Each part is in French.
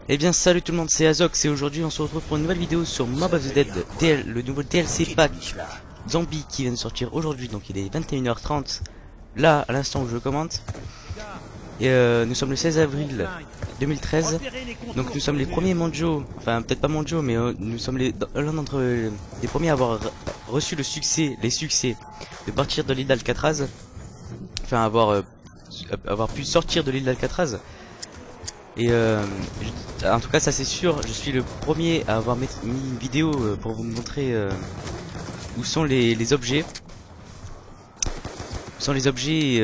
Eh bien salut tout le monde, c'est Azox et aujourd'hui on se retrouve pour une nouvelle vidéo sur Mob of the Dead, le nouveau DLC pack Zombie qui vient de sortir aujourd'hui, donc il est 21h30 là à l'instant où je commente. Et nous sommes le 16 avril 2013, donc nous sommes les premiers mondiaux, enfin peut-être pas mondiaux mais nous sommes l'un d'entre les premiers à avoir reçu les succès de partir de l'île d'Alcatraz, enfin avoir pu sortir de l'île d'Alcatraz. Et en tout cas ça c'est sûr, je suis le premier à avoir mis une vidéo pour vous montrer où sont les objets. Où sont les objets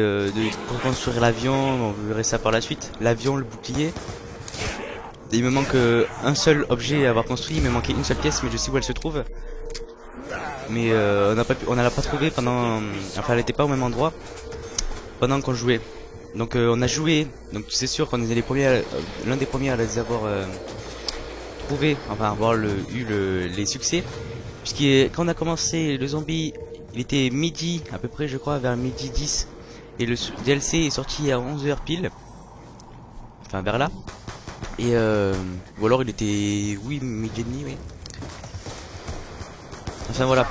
pour construire l'avion, vous verrez ça par la suite. L'avion, le bouclier. Et il me manque un seul objet à avoir construit, il me manquait une seule pièce mais je sais où elle se trouve. Mais on n'a pas trouvé pendant... Enfin elle n'était pas au même endroit pendant qu'on jouait. Donc on a joué, donc c'est sûr qu'on est les premiers, l'un des premiers à les avoir trouvé, enfin avoir eu les succès. Quand on a commencé le zombie, il était midi à peu près je crois, vers midi 10. Et le DLC est sorti à 11h pile. Enfin vers là. Et ou alors il était, oui, midi et demi, oui. Enfin voilà.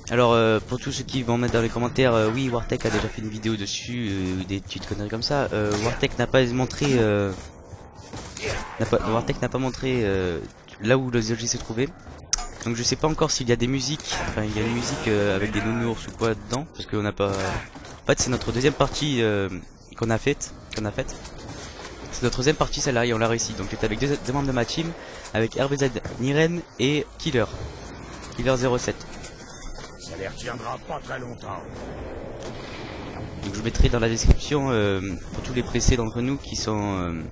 Alors pour tous ceux qui vont mettre dans les commentaires, oui Wartech a déjà fait une vidéo dessus, des petites conneries comme ça. Wartech n'a pas montré, Wartech n'a pas montré là où les objets se trouvaient. Donc je sais pas encore s'il y a des musiques, enfin il y a une musique avec des nounours ou quoi dedans, parce qu'on n'a pas. En fait c'est notre deuxième partie qu'on a faite. C'est notre deuxième partie celle-là et on l'a réussi. Donc j'étais avec deux membres de ma team, avec RBZ, Niren et Killer 07. Ça les retiendra pas très longtemps. Donc je mettrai dans la description pour tous les pressés d'entre nous qui sont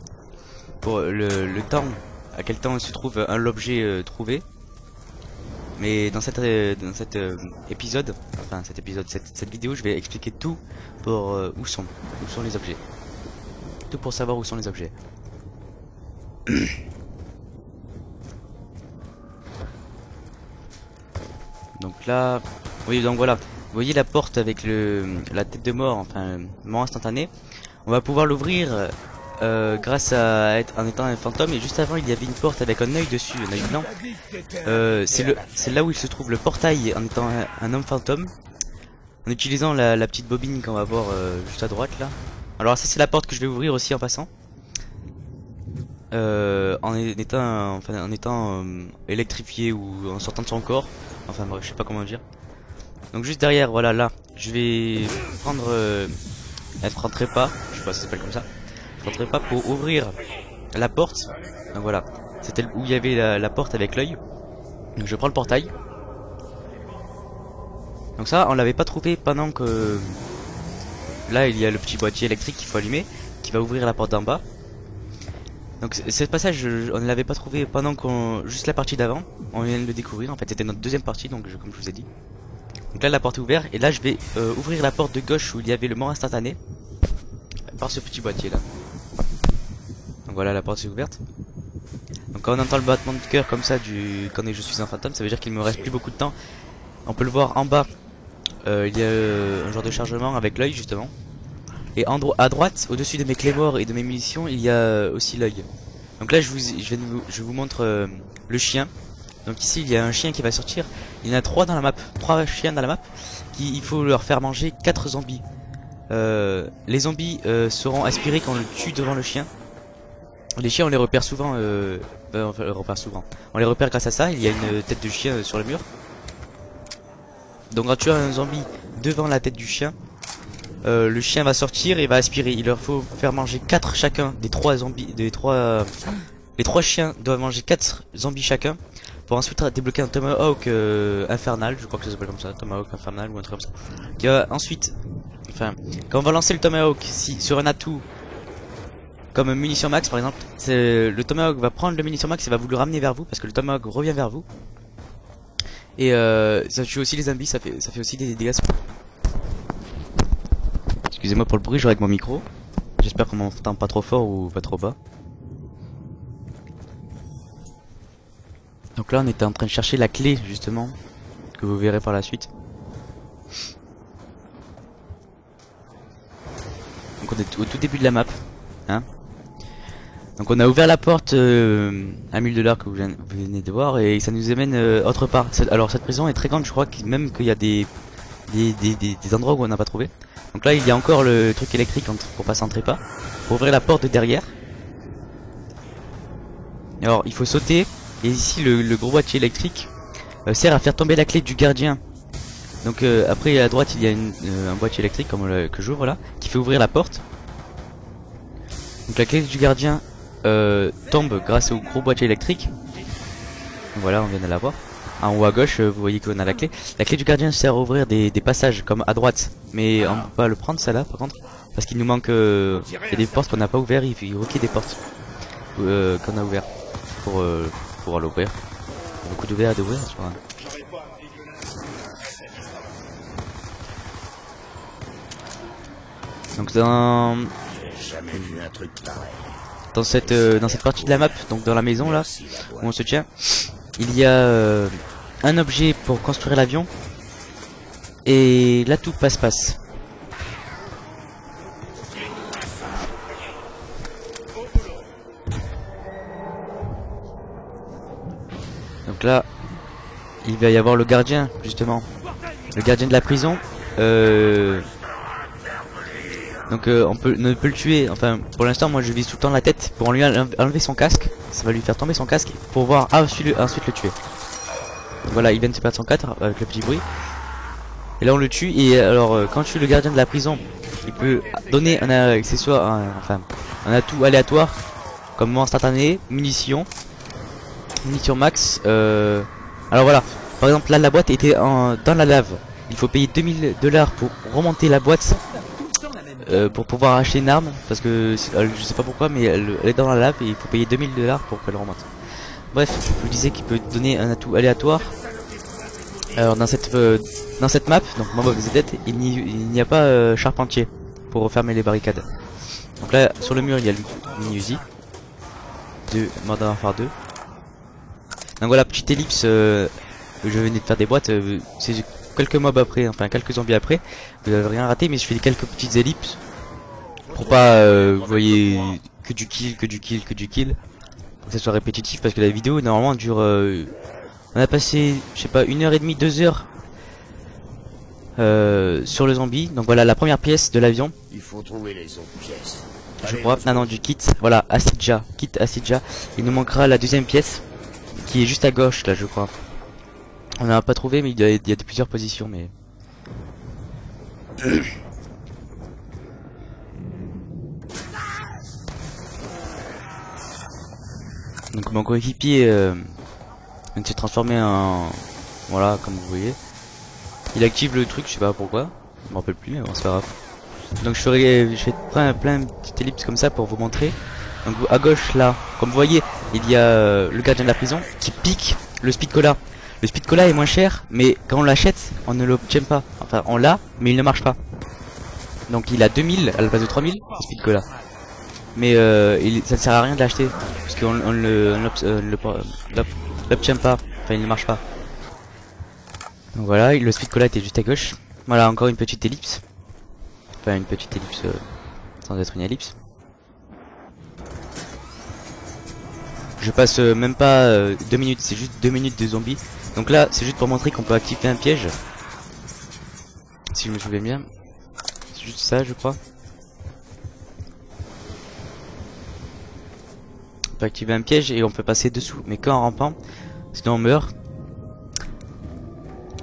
pour le temps, à quel temps se trouve l'objet trouvé. Mais dans cet épisode, enfin cette vidéo, je vais expliquer tout pour où sont les objets. Tout pour savoir où sont les objets. Donc là, oui, donc voilà. Vous voyez la porte avec la tête de mort, enfin mort instantané. On va pouvoir l'ouvrir grâce en étant un fantôme. Et juste avant, il y avait une porte avec un œil dessus, un œil blanc. C'est là où il se trouve le portail en étant un homme fantôme. En utilisant la petite bobine qu'on va voir juste à droite là. Alors ça c'est la porte que je vais ouvrir aussi en passant. En étant électrifié ou en sortant de son corps. Enfin bref, je sais pas comment dire. Donc juste derrière, voilà, là, je vais prendre elle ne rentrait pas, je sais pas si ça s'appelle comme ça. Je rentrais pas pour ouvrir la porte. Donc voilà, c'était où il y avait la porte avec l'œil. Donc je prends le portail. Donc ça, on l'avait pas trouvé pendant que là il y a le petit boîtier électrique qu'il faut allumer, qui va ouvrir la porte d'en bas. Donc ce passage, on ne l'avait pas trouvé pendant juste la partie d'avant. On vient de le découvrir, en fait c'était notre deuxième partie, donc comme je vous ai dit. Donc là la porte est ouverte, et là je vais ouvrir la porte de gauche où il y avait le mort instantané. Par ce petit boîtier là. Donc voilà, la porte est ouverte. Donc quand on entend le battement de cœur comme ça quand je suis un fantôme, ça veut dire qu'il me reste plus beaucoup de temps. On peut le voir en bas, il y a un genre de chargement avec l'œil justement. Et à droite, au-dessus de mes clés morts et de mes munitions, il y a aussi l'œil. Donc là, je vous montre le chien. Donc ici, il y a un chien qui va sortir. Il y en a 3 dans la map, 3 chiens dans la map. Il faut leur faire manger 4 zombies. Les zombies seront aspirés quand on le tue devant le chien. Les chiens, on les repère souvent. On les repère grâce à ça. Il y a une tête de chien sur le mur. Donc quand tu as un zombie devant la tête du chien, le chien va sortir et va aspirer. Il leur faut faire manger 4 chacun des 3 zombies. Les 3 chiens doivent manger 4 zombies chacun pour ensuite débloquer un tomahawk infernal. Je crois que ça s'appelle comme ça, tomahawk infernal ou un truc comme ça. Qui va ensuite, enfin, quand on va lancer le tomahawk sur un atout comme munition max par exemple, le tomahawk va prendre le munition max et va vous le ramener vers vous parce que le tomahawk revient vers vous. Et ça tue aussi les zombies, ça fait aussi des dégâts. Excusez-moi pour le bruit, je règle mon micro. J'espère qu'on m'entend pas trop fort ou pas trop bas. Donc là on était en train de chercher la clé justement, que vous verrez par la suite. Donc on est au tout début de la map, hein. Donc on a ouvert la porte à 1000 $ que vous venez de voir et ça nous amène autre part. Alors cette prison est très grande, je crois même qu'il y a des endroits où on n'a pas trouvé. Donc là il y a encore le truc électrique pour passer en trépas. Pour ouvrir la porte de derrière. Alors il faut sauter et ici le gros boîtier électrique sert à faire tomber la clé du gardien. Donc après à droite il y a un boîtier électrique comme que j'ouvre là qui fait ouvrir la porte. Donc la clé du gardien tombe grâce au gros boîtier électrique. Voilà, on vient de la voir. En haut à gauche, vous voyez qu'on a la clé. La clé du gardien sert à ouvrir des passages comme à droite. Mais on peut pas le prendre ça là par contre. Parce qu'il nous manque il y a des portes qu'on n'a pas ouvertes. Il faut qu'il y ait des portes qu'on a ouvertes pour pouvoir l'ouvrir. Beaucoup d'ouvert et d'ouvrir sur un... Donc dans cette partie de la map, donc dans la maison là où on se tient, il y a un objet pour construire l'avion et là tout passe. Donc là il va y avoir le gardien justement, le gardien de la prison. Donc on ne peut le tuer, enfin pour l'instant moi je vise tout le temps la tête pour lui enlever son casque. Ça va lui faire tomber son casque pour voir ensuite le tuer. Voilà, il vient de se perdre son 4 avec le petit bruit. Et là on le tue et alors quand tu tue le gardien de la prison, il peut donner un accessoire, un atout aléatoire comme mort instantané, munitions max. Alors voilà, par exemple là la boîte était dans la lave. Il faut payer 2000 $ pour remonter la boîte. Pour pouvoir acheter une arme parce que je sais pas pourquoi mais elle est dans la lave et il faut payer 2000 $ pour qu'elle remonte. Bref, je vous disais qu'il peut donner un atout aléatoire. Alors dans cette map, donc Mob of the Dead, il n'y a pas charpentier pour refermer les barricades. Donc là sur le mur il y a le mini Uzi de Modern Warfare 2. Donc voilà, petite ellipse, je venais de faire des boîtes, c'est quelques mobs après, enfin quelques zombies après, vous avez rien raté mais je fais quelques petites ellipses pour pas vous voyez que du kill, pour que ça soit répétitif parce que la vidéo normalement dure on a passé je sais pas 1h30, 2 heures sur le zombie. Donc voilà la première pièce de l'avion. Il faut trouver les autres pièces. Je crois, non du kit, voilà Acidja, kit Acidja. Il nous manquera la deuxième pièce qui est juste à gauche là je crois. On n'a pas trouvé mais il y a plusieurs positions mais... Donc mon coéquipier s'est transformé en... Voilà comme vous voyez. Il active le truc, je sais pas pourquoi. Je me rappelle plus mais bon c'est pas grave. Donc je fais plein de petites ellipses comme ça pour vous montrer. Donc à gauche là, comme vous voyez, il y a le gardien de la prison qui pique le speed cola. Le speed cola est moins cher, mais quand on l'achète, on ne l'obtient pas. Enfin, on l'a, mais il ne marche pas. Donc il a 2000 à la place de 3000 le speed cola. Mais ça ne sert à rien de l'acheter, parce qu'on l'obtient pas. Enfin, il ne marche pas. Donc voilà, le speed cola était juste à gauche. Voilà, encore une petite ellipse. Enfin, une petite ellipse sans être une ellipse. Je passe même pas 2 minutes, c'est juste 2 minutes de zombies. Donc là c'est juste pour montrer qu'on peut activer un piège. Si je me souviens bien. C'est juste ça je crois. On peut activer un piège et on peut passer dessous. Mais qu'en rampant, sinon on meurt.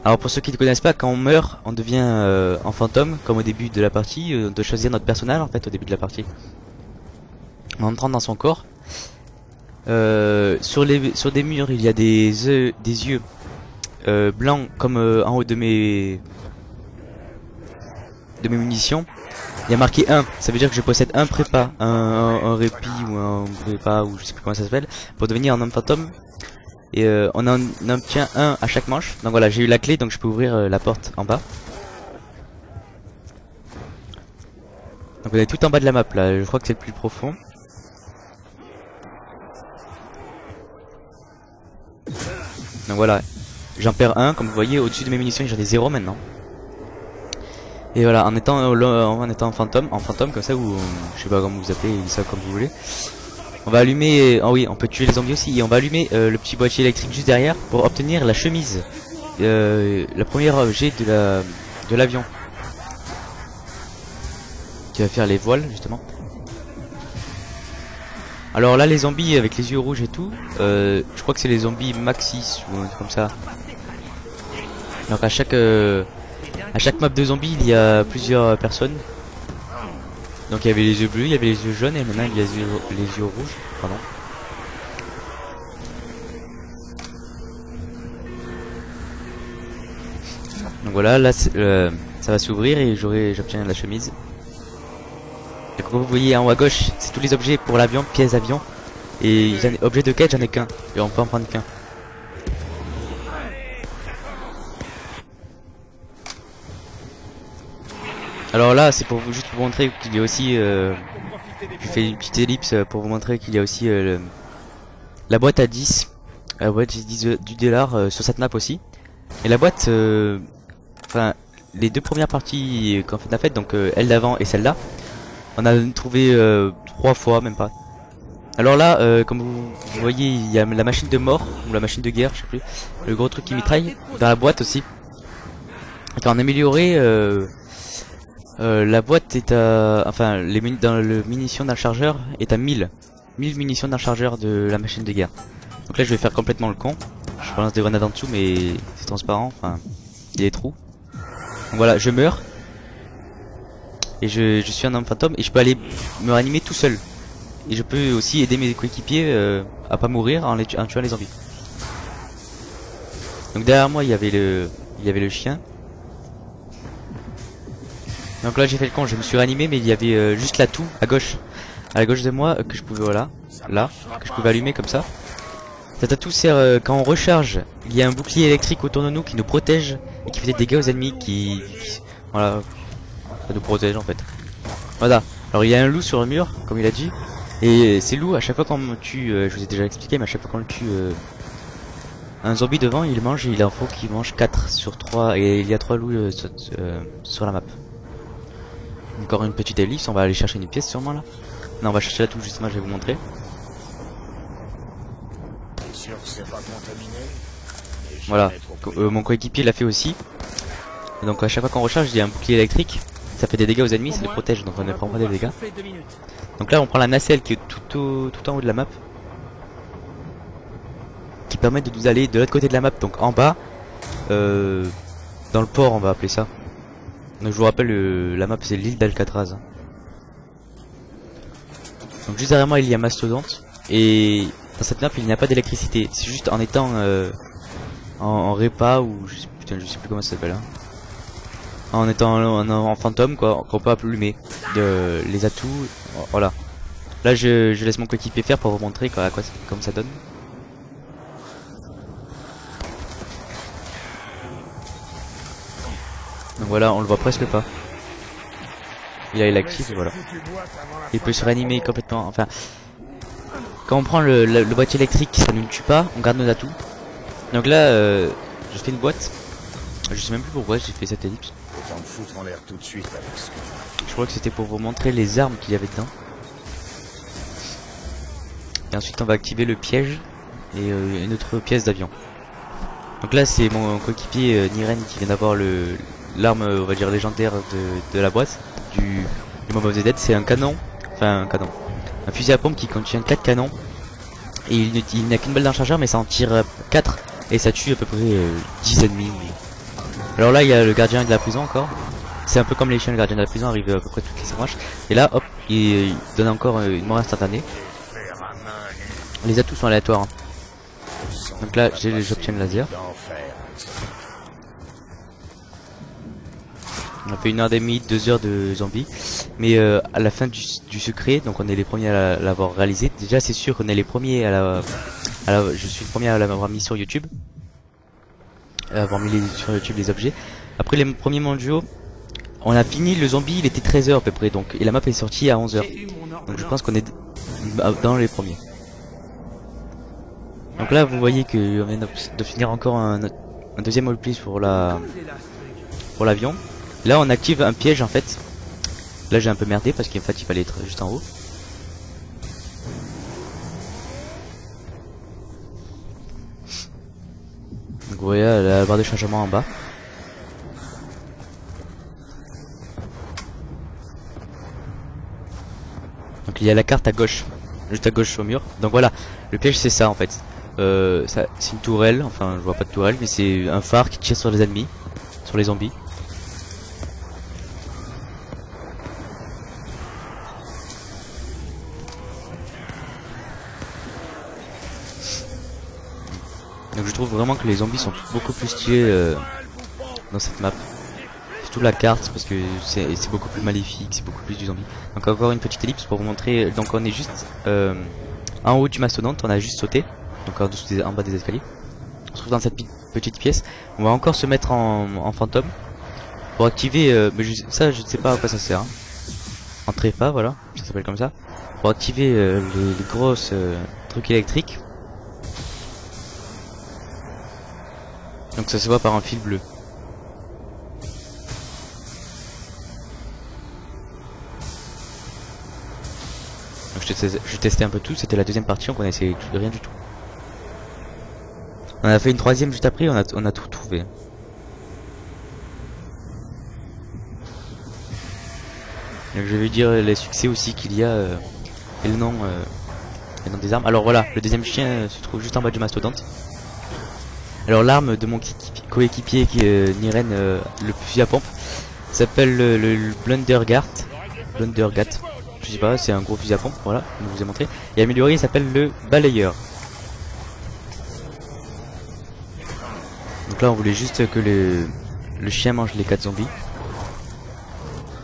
Alors pour ceux qui ne connaissent pas, quand on meurt on devient en fantôme. Comme au début de la partie, on doit choisir notre personnage en fait au début de la partie. En entrant dans son corps. Sur des murs il y a des yeux blancs comme en haut de mes munitions. Il y a marqué 1, ça veut dire que je possède un prépa, un répit ou un prépa ou je sais plus comment ça s'appelle pour devenir un homme fantôme. Et on en obtient un à chaque manche. Donc voilà, j'ai eu la clé donc je peux ouvrir la porte en bas. Donc on est tout en bas de la map là, je crois que c'est le plus profond. Donc voilà, j'en perds un, comme vous voyez, au-dessus de mes munitions j'en ai 0 maintenant. Et voilà, en étant fantôme comme ça, ou je sais pas comment vous appelez ça comme vous voulez. On va allumer, ah oui, on peut tuer les zombies aussi, et on va allumer le petit boîtier électrique juste derrière pour obtenir la chemise, la première objet de l'avion, qui va faire les voiles justement. Alors là les zombies avec les yeux rouges et tout, je crois que c'est les zombies Maxis ou un truc comme ça. Donc à chaque map de zombies il y a plusieurs personnes. Donc il y avait les yeux bleus, il y avait les yeux jaunes et maintenant il y a les yeux rouges, pardon. Donc voilà, là ça va s'ouvrir et j'obtiens la chemise. Et comme vous voyez en haut à gauche, c'est tous les objets pour l'avion, pièces d'avion. Et objet de quête, j'en ai qu'un. Et on peut en prendre qu'un. Alors là, c'est pour vous juste pour vous montrer qu'il y a aussi... je fais une petite ellipse pour vous montrer qu'il y a aussi la boîte à 10. La boîte du dollar sur cette map aussi. Et la boîte... Enfin, les deux premières parties qu'on fait de la fête, donc elle d'avant et celle-là, on a trouvé 3 fois, même pas. Alors là, comme vous voyez, il y a la machine de mort, ou la machine de guerre, je sais plus, le gros truc qui mitraille, dans la boîte aussi. Et quand on a amélioré, la boîte est à... Enfin, dans le munition d'un chargeur est à 1000 munitions d'un chargeur de la machine de guerre. Donc là, je vais faire complètement le con. Je balance des grenades en dessous, mais c'est transparent, enfin, il y a des trous. Donc voilà, je meurs. Et je suis un homme fantôme et je peux aller me réanimer tout seul. Et je peux aussi aider mes coéquipiers à pas mourir en tuant les zombies. Donc derrière moi il y avait le chien. Donc là j'ai fait le con, je me suis réanimé mais il y avait juste la toux à gauche de moi que je pouvais que je pouvais allumer comme ça. Cette atout sert quand on recharge, il y a un bouclier électrique autour de nous qui nous protège et qui fait des dégâts aux ennemis voilà, ça nous protège en fait. Voilà. Alors il y a un loup sur le mur, comme il a dit. Et ces loups, à chaque fois qu'on tue, je vous ai déjà expliqué, mais à chaque fois qu'on le tue, un zombie devant, il en faut qu'il mange 4 sur 3. Et il y a 3 loups sur la map. Encore une petite ellipse, on va aller chercher une pièce sûrement là. Non, on va chercher la touche justement, je vais vous montrer. Sûr que c'est pas contaminé? Voilà, mon coéquipier l'a fait aussi. Et donc à chaque fois qu'on recharge, il y a un bouclier électrique. Ça fait des dégâts aux ennemis, ça les protège, donc on ne prend pas des dégâts. Donc là on prend la nacelle qui est tout en haut de la map, qui permet de nous aller de l'autre côté de la map, donc en bas, dans le port on va appeler ça. Donc je vous rappelle, la map c'est l'île d'Alcatraz. Donc juste derrière moi il y a Mastodonte, et dans cette map il n'y a pas d'électricité, c'est juste en étant en répa ou je sais plus comment ça s'appelle, hein. En étant en fantôme quoi, qu'on peut allumer les atouts, voilà. Là je laisse mon coéquipier faire pour vous montrer comme ça donne. Donc voilà, on le voit presque pas. Il est actif et voilà. Il peut se réanimer complètement, enfin... Quand on prend le boîtier électrique, ça ne nous tue pas, on garde nos atouts. Donc là, je fais une boîte. Je sais même plus pourquoi j'ai fait cette ellipse. Autant me foutre en l'air tout de suite avec ce que... Je crois que c'était pour vous montrer les armes qu'il y avait dedans. Et ensuite on va activer le piège et une autre pièce d'avion. Donc là c'est mon coéquipier Niren qui vient d'avoir l'arme on va dire légendaire de la boîte du Mob of the Dead. C'est un canon, un fusil à pompe qui contient 4 canons. Et il n'a qu'une balle d'un chargeur mais ça en tire 4 et ça tue à peu près 10 ennemis. Alors là il y a le gardien de la prison encore. C'est un peu comme les chiens, le gardien de la prison arrive à peu près toutes les 5 manches. Et là hop, il donne encore une mort instantanée. Les atouts sont aléatoires, hein. Donc là j'obtiens le laser. On a fait 1h30, 2 heures de zombies. Mais à la fin du secret, donc on est les premiers à l'avoir réalisé. Déjà c'est sûr qu'on est les premiers je suis le premier à l'avoir mis sur YouTube. À avoir mis sur YouTube les objets. Après les premiers mondiaux, on a fini le zombie, il était 13h à peu près. Donc, et la map est sortie à 11h. Donc je pense qu'on est dans les premiers. Donc là vous voyez qu'on vient de finir encore un deuxième all place pour l'avion. Là on active un piège en fait. Là j'ai un peu merdé parce qu'en fait il fallait être juste en haut. vous voyez la barre de chargement en bas. Donc il y a la carte à gauche, juste à gauche au mur. Donc voilà, le piège c'est ça en fait. C'est une tourelle, enfin je vois pas de tourelle, mais c'est un phare qui tire sur les ennemis, sur les zombies. Donc je trouve vraiment que les zombies sont beaucoup plus stylés dans cette map. Surtout la carte parce que c'est beaucoup plus maléfique, c'est beaucoup plus du zombie. Donc encore une petite ellipse pour vous montrer. Donc on est juste en haut du mastodonte, on a juste sauté. Donc en bas des escaliers. On se trouve dans cette petite pièce. On va encore se mettre en fantôme pour activer. Mais ça je ne sais pas à quoi ça sert. Hein. En trépas, voilà, ça s'appelle comme ça. Pour activer les grosses trucs électriques. Donc ça se voit par un fil bleu. Donc je testais un peu tout, c'était la deuxième partie, on connaissait rien du tout. On a fait une troisième juste après, on a tout trouvé. Donc je vais dire les succès aussi qu'il y a et le nom des armes. Alors voilà, le deuxième chien se trouve juste en bas du mastodonte. Alors l'arme de mon coéquipier qui est Niren, le fusil à pompe, s'appelle le Blundergat. Je sais pas, c'est un gros fusil à pompe, voilà, je vous ai montré. Et amélioré, il s'appelle le balayeur. Donc là on voulait juste que le chien mange les 4 zombies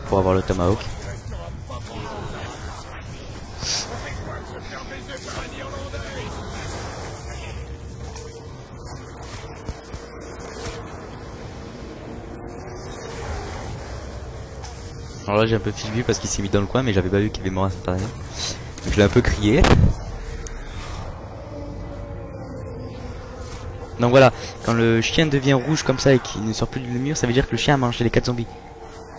pour avoir le tomahawk. Alors là j'ai un peu filmé parce qu'il s'est mis dans le coin, mais j'avais pas vu qu'il avait mort instantanément. Donc je l'ai un peu crié. Donc voilà, quand le chien devient rouge comme ça et qu'il ne sort plus du mur, ça veut dire que le chien a mangé les 4 zombies.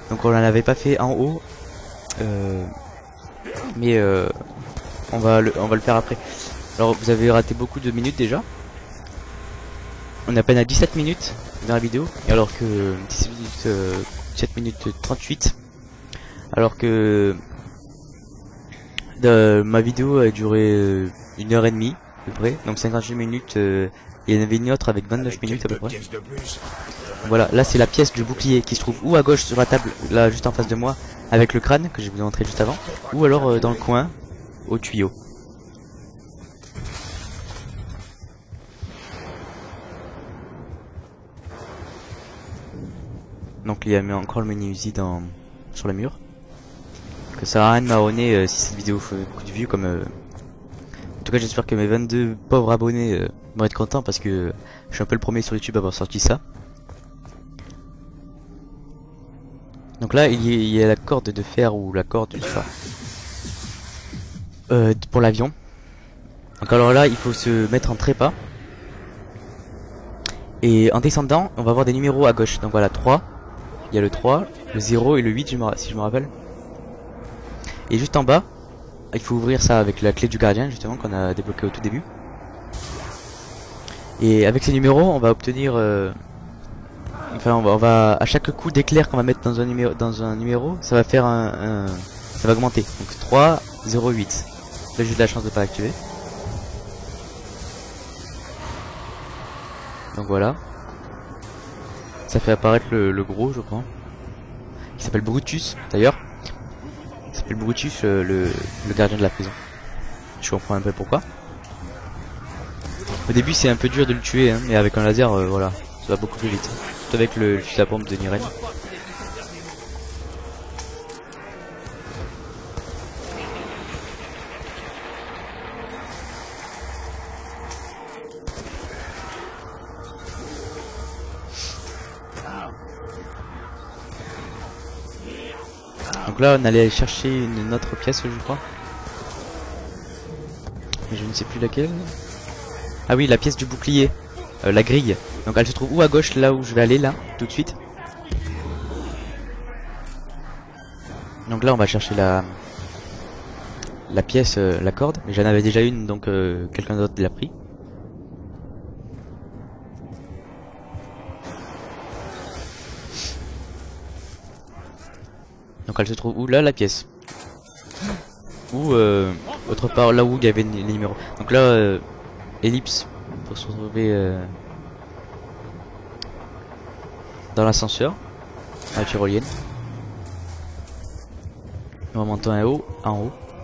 Donc on n'en avait pas fait en haut. Mais on va le faire après. Alors vous avez raté beaucoup de minutes déjà. On est à peine à 17 minutes dans la vidéo. Et alors que 17 minutes 38. Alors que ma vidéo a duré 1h30 à peu près. Donc 58 minutes. Il y en avait une autre avec 29 minutes à peu près. Voilà, là c'est la pièce du bouclier qui se trouve ou à gauche sur la table, là juste en face de moi, avec le crâne que je vous ai montré juste avant, ou alors dans le coin, au tuyau. Donc il y a encore le menu Uzi sur le mur. Que ça sert à rien de marronner si cette vidéo fait beaucoup de vues comme... En tout cas j'espère que mes 22 pauvres abonnés vont être contents parce que je suis un peu le premier sur YouTube à avoir sorti ça. Donc là il y a la corde de fer ou la corde du phare pour l'avion. Donc alors là il faut se mettre en trépas. Et en descendant on va avoir des numéros à gauche. Donc voilà 3, il y a le 3, le 0 et le 8 si je me rappelle. Et juste en bas il faut ouvrir ça avec la clé du gardien justement qu'on a débloqué au tout début. Et avec ces numéros on va obtenir enfin on va à chaque coup d'éclair qu'on va mettre dans un numéro ça va faire ça va augmenter. Donc 3, 0, 8. Là j'ai de la chance de pas activer. Donc voilà. Ça fait apparaître le gros je crois. Qui s'appelle Brutus d'ailleurs. Il s'appelle Brutus le gardien de la prison. Je comprends un peu pourquoi. Au début c'est un peu dur de le tuer hein, mais avec un laser voilà, ça va beaucoup plus vite. Surtout avec le fusil à pompe de Niren. Donc là on allait aller chercher une autre pièce je crois. Mais je ne sais plus laquelle. Ah oui, la pièce du bouclier, la grille. Donc elle se trouve ou à gauche, là où je vais aller, là, tout de suite. Donc là on va chercher la pièce, la corde. Mais j'en avais déjà une, donc quelqu'un d'autre l'a pris. elle se trouve où? Là, la pièce. Ou autre part, là où il y avait les numéros. Donc là, ellipse pour se retrouver dans l'ascenseur, à la tyrolienne. On monte en haut,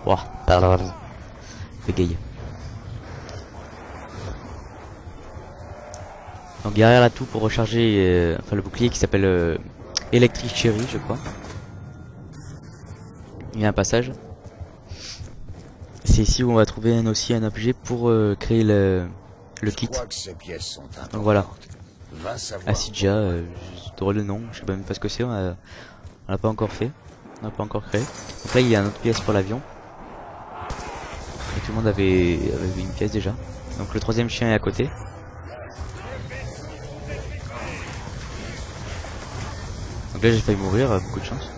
Ouah, bégaye. Donc derrière la toux pour recharger enfin le bouclier qui s'appelle Electric Cherry, je crois. Il y a un passage. C'est ici où on va trouver aussi un objet pour créer le kit. Donc voilà. Acidia, drôle de nom, je sais même pas ce que c'est, on l'a pas encore fait. On n'a pas encore créé. Donc là il y a une autre pièce pour l'avion. Et tout le monde avait une pièce déjà. Donc le troisième chien est à côté. Donc là j'ai failli mourir, beaucoup de chance.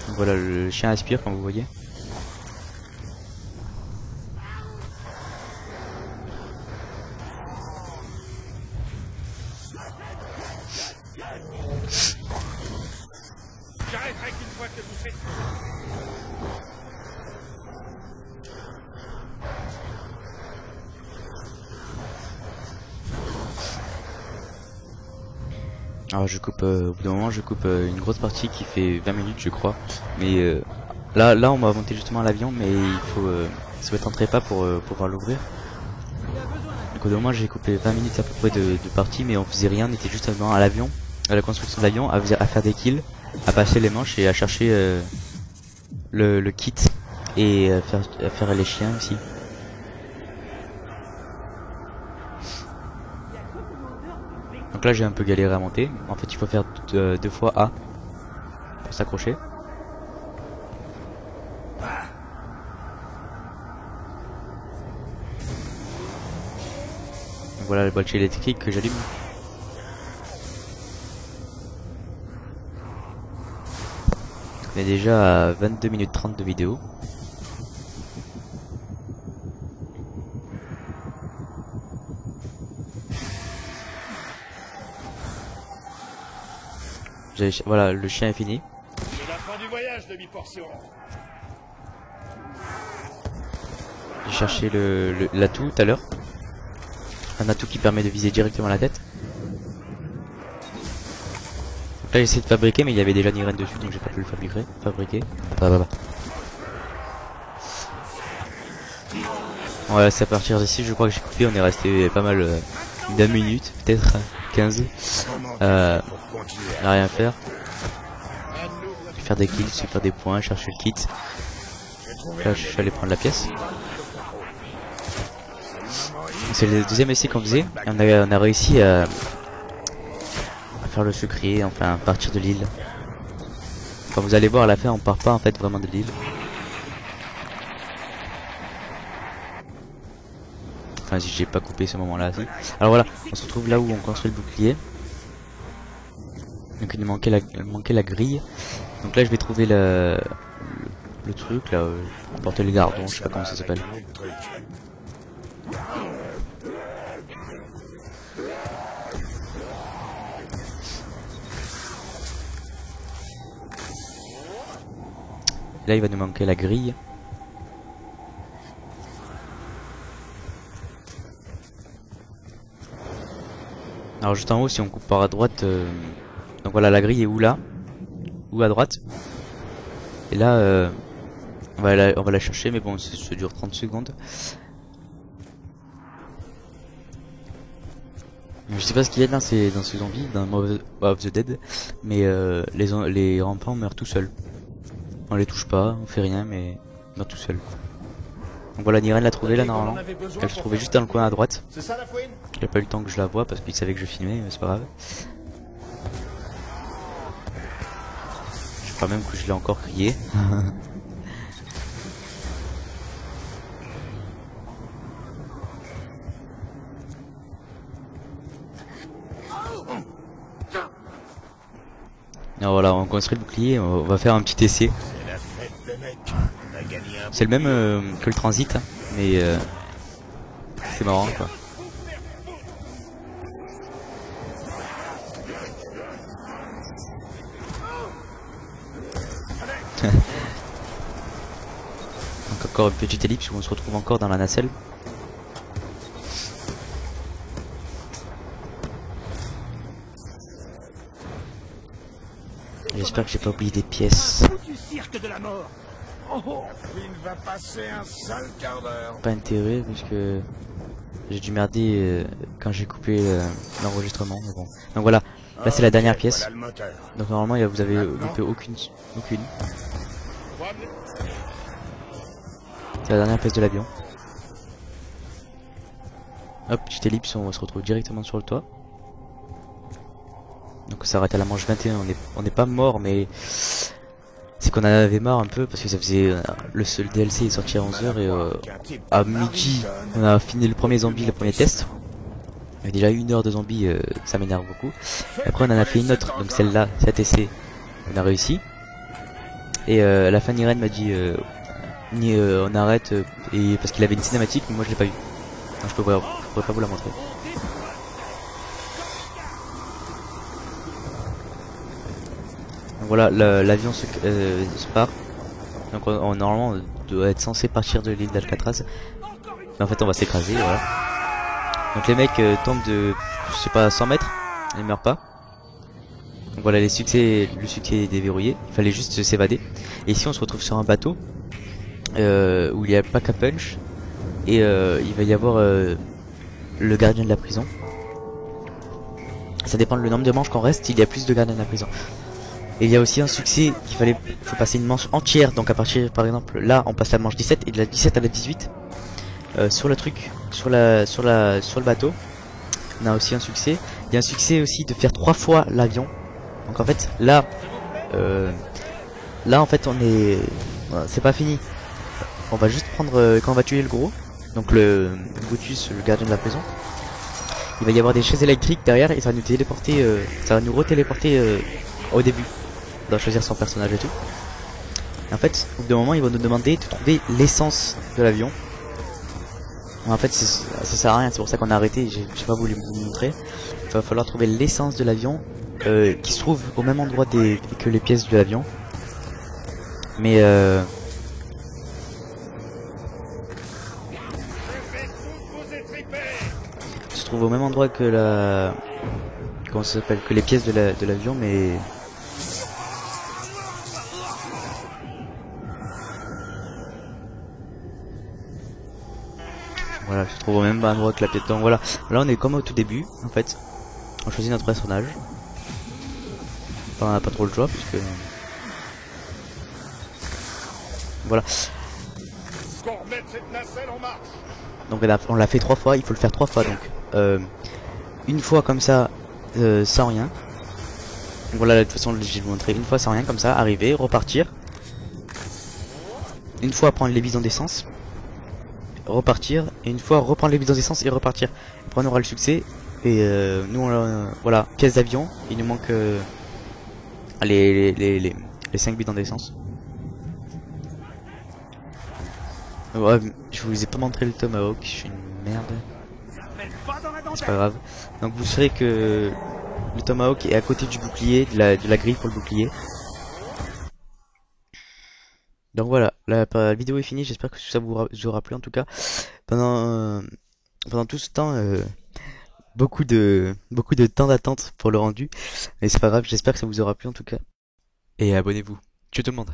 Donc voilà, le chien aspire comme vous voyez. J'arrêterai qu'une fois que vous serez... Alors je coupe, au bout d'un moment je coupe une grosse partie qui fait 20 minutes je crois. Mais là on va monter justement à l'avion, mais il faut se mettre en trépas pour pouvoir l'ouvrir. Donc au bout d'un moment j'ai coupé 20 minutes à peu près de partie, mais on faisait rien, on était juste à l'avion, à la construction de l'avion, à faire des kills, à passer les manches et à chercher le kit et à faire les chiens aussi. Donc là j'ai un peu galéré à monter. En fait il faut faire 2 fois A pour s'accrocher. Donc voilà le boîtier électrique que j'allume. On est déjà à 22 minutes 30 de vidéo. Voilà, le chien est fini. C'est la fin du voyage, demi-portion. J'ai cherché l'atout tout à l'heure. Un atout qui permet de viser directement la tête. Donc là j'ai essayé de fabriquer, mais il y avait déjà une graine dessus, donc j'ai pas pu le fabriquer. Voilà, c'est à partir d'ici je crois que j'ai coupé, on est resté pas mal d'1 minute, peut-être 15. À rien faire. Faire des kills, se faire des points, chercher le kit. Là je suis allé prendre la pièce. C'est le deuxième essai qu'on faisait. Et on a réussi à faire le secret, enfin à partir de l'île. Quand vous allez voir à la fin on part pas en fait vraiment de l'île. Enfin si j'ai pas coupé ce moment là si. Alors voilà, on se retrouve là où on construit le bouclier. Donc il manquait la grille. Donc là je vais trouver le truc là, porter le gardon, je sais pas comment ça s'appelle. Là il va nous manquer la grille. Alors juste en haut si on coupe par à droite, donc voilà la grille est où là, ou à droite. Et là on va la chercher, mais bon ça dure 30 secondes. Je sais pas ce qu'il y a dans ces zombies, dans Mob of the Dead, mais les rampants meurent tout seuls. On les touche pas, on fait rien, mais ils meurent tout seuls. Donc voilà, Niren l'a trouvé là normalement. Elle se trouvait juste dans le coin à droite. Il a pas eu le temps que je la voie parce qu'il savait que je filmais, mais c'est pas grave. Je crois même que je l'ai encore crié. Alors voilà, on construit le bouclier, on va faire un petit essai. C'est le même que le transit, mais c'est marrant quoi. encore une petite ellipse où on se retrouve encore dans la nacelle. J'espère que j'ai pas oublié des pièces. Du cirque de la mort. Il va passer un sale quart d'heure. Pas intérêt puisque j'ai dû merder quand j'ai coupé l'enregistrement. Mais bon. Donc voilà, là c'est la dernière pièce. Voilà le moteur. Donc normalement vous avez loupé aucune. C'est la dernière pièce de l'avion. Hop, petite ellipse, on se retrouve directement sur le toit. Donc ça arrête à la manche 21, on n'est pas mort, mais c'est qu'on en avait marre un peu parce que ça faisait le seul DLC est sorti à 11h et à midi on a fini le premier zombie, le premier test. Il y a déjà 1 heure de zombie, ça m'énerve beaucoup. Et après on en a fait une autre, donc celle-là, cette essai, on a réussi. Et à la fin Irène m'a dit on arrête et parce qu'il avait une cinématique, mais moi je l'ai pas eu. Donc je pourrais pas vous la montrer. Donc voilà, l'avion se part. Donc normalement on doit être censé partir de l'île d'Alcatraz. Mais en fait on va s'écraser, voilà. Donc les mecs tentent de, je sais pas, 100 mètres, ils meurent pas. Donc voilà, le succès est déverrouillé, il fallait juste s'évader. Et ici on se retrouve sur un bateau où il y a Pack a Punch. Et il va y avoir le gardien de la prison. Ça dépend du nombre de manches qu'on reste, il y a plus de gardiens de la prison. Et il y a aussi un succès qu'il faut passer une manche entière. Donc à partir, par exemple, là on passe la manche 17 et de la 17 à la 18 sur le truc, sur le bateau. On a aussi un succès. Il y a un succès aussi de faire 3 fois l'avion. Donc en fait là en fait on est, c'est pas fini. On va juste prendre quand on va tuer le gros, donc le Brutus, le gardien de la prison. Il va y avoir des chaises électriques derrière et ça va nous téléporter, ça va nous retéléporter au début. On doit choisir son personnage et tout. Et en fait, au bout d'un moment, ils vont nous demander de trouver l'essence de l'avion. En fait, ça sert à rien, c'est pour ça qu'on a arrêté. J'ai pas voulu vous montrer. Il va falloir trouver l'essence de l'avion qui se trouve au même endroit que les pièces de l'avion. Mais se trouve au même endroit que comment ça s'appelle, que les pièces de l'avion, mais voilà, se trouve au même endroit que la pièce. Donc voilà, là on est comme au tout début en fait. On choisit notre personnage. Enfin, on n'a pas trop le choix puisque voilà. Donc on l'a fait 3 fois, il faut le faire 3 fois. Donc une fois comme ça sans rien. Donc voilà, de toute façon je vais vous montrer une fois sans rien comme ça, arriver, repartir. Une fois prendre les bidons d'essence, repartir, et une fois reprendre les bidons d'essence et repartir. Après on aura le succès. Et nous voilà, pièce d'avion, il nous manque les 5 bidons d'essence. Ouais, je vous ai pas montré le Tomahawk, je suis une merde. C'est pas grave. Donc vous saurez que le Tomahawk est à côté du bouclier, de la grille pour le bouclier. Donc voilà, la vidéo est finie, j'espère que ça vous aura plu en tout cas. Pendant tout ce temps, beaucoup de temps d'attente pour le rendu. Mais c'est pas grave, j'espère que ça vous aura plu en tout cas. Et abonnez-vous. Ciao tout le monde.